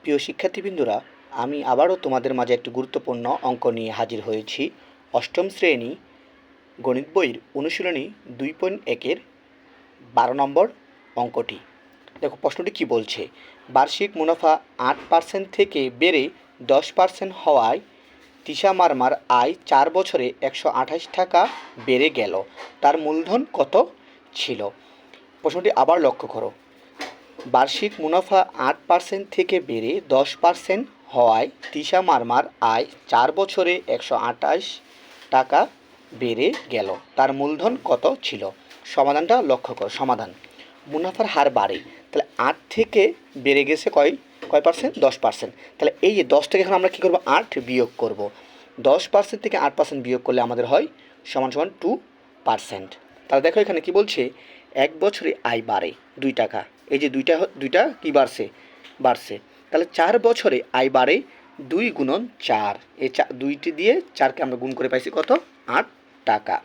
প্রিয় শিক্ষার্থীবৃন্দরা, আমি আবারও তোমাদের মাঝে একটি গুরুত্বপূর্ণ অঙ্ক নিয়ে হাজির হয়েছি। অষ্টম শ্রেণী গণিত বইয়ের অনুশীলনী 2.1-এর 12 নম্বর অঙ্কটি। দেখো প্রশ্নটি কি বলছে। বার্ষিক মুনাফা 8% থেকে বেড়ে 10% হওয়ায় তিশা মারমার আয় 4 বছরে 128 টাকা বেড়ে গেল। তার মূলধন কত ছিল? প্রশ্নটি আবার লক্ষ্য করো। বার্ষিক মুনাফা 8% থেকে বেড়ে 10% হওয়ায় তিশা মারমার আয় 4 বছরে 128 টাকা বেড়ে গেল। তার মূলধন কত ছিল? সমাধানটা লক্ষ্য করো। সমাধান, মুনাফার হার বাড়ে, তাহলে 8 থেকে বেড়ে গেছে কয় পার্সেন্ট? 10%। তাহলে এই যে 10 থেকে এখন আমরা কী করবো? 8 বিয়োগ করব। 10% থেকে 8% বিয়োগ করলে আমাদের হয় সমান 2%। তাহলে দেখো এখানে কি বলছে, এক বছরে আয় বাড়ে 2 টাকা। এই যে দুইটা কি বাড়ছে। তাহলে 4 বছরে আয় বাড়ে 2 গুণন 4। এই 2টি দিয়ে 4কে আমরা গুণ করে পাইছি কত? 8 টাকা।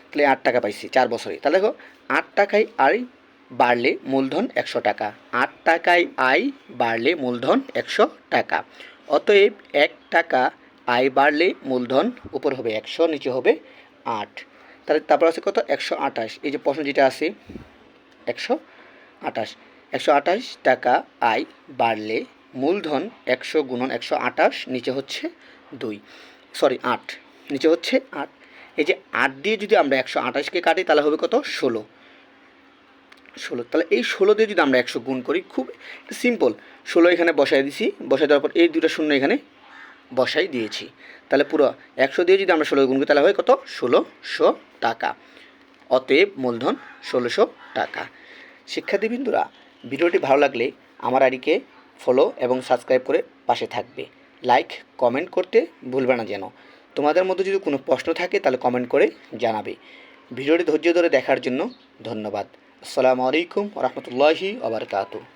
তাহলে 8 টাকা পাইছি 4 বছরে। তাহলে দেখো 8 টাকায় আয় বাড়লে মূলধন 100 টাকা। 8 টাকায় আয় বাড়লে মূলধন 100 টাকা। অতএব 1 টাকা আয় বাড়লে মূলধন উপর হবে 100, নিচে হবে 8। তাহলে তারপর আছে কত? 128। এই যে প্রশ্ন যেটা আছে 128 টাকা আয় বাড়লে মূলধন 100 গুণন 128, নিচে হচ্ছে 8, নিচে হচ্ছে 8। এই যে 8 দিয়ে যদি আমরা 128কে কাটি তাহলে হবে কত? 16। তাহলে এই 16 দিয়ে যদি আমরা 100 গুণ করি, খুব সিম্পল। 16 এখানে বসাই দিছি, বসাই দেওয়ার পর এই দুটো শূন্য এখানে বসাই দিয়েছি। তাহলে পুরো 100 দিয়ে যদি আমরা 16 গুণ করি তাহলে হয় কত? 1600 টাকা। অতএব মূলধন 1600 টাকা। শিক্ষার্থীবৃন্দরা, ভিডিওটি ভালো লাগলে আমার আইডিকে ফলো এবং সাবস্ক্রাইব করে পাশে থাকবে। লাইক কমেন্ট করতে ভুলবে না যেন। তোমাদের মধ্যে যদি কোনো প্রশ্ন থাকে তাহলে কমেন্ট করে জানাবে। ভিডিওটি ধৈর্য ধরে দেখার জন্য ধন্যবাদ। আসসালামু আলাইকুম ওয়া রাহমাতুল্লাহি ওয়া বারাকাতুহু।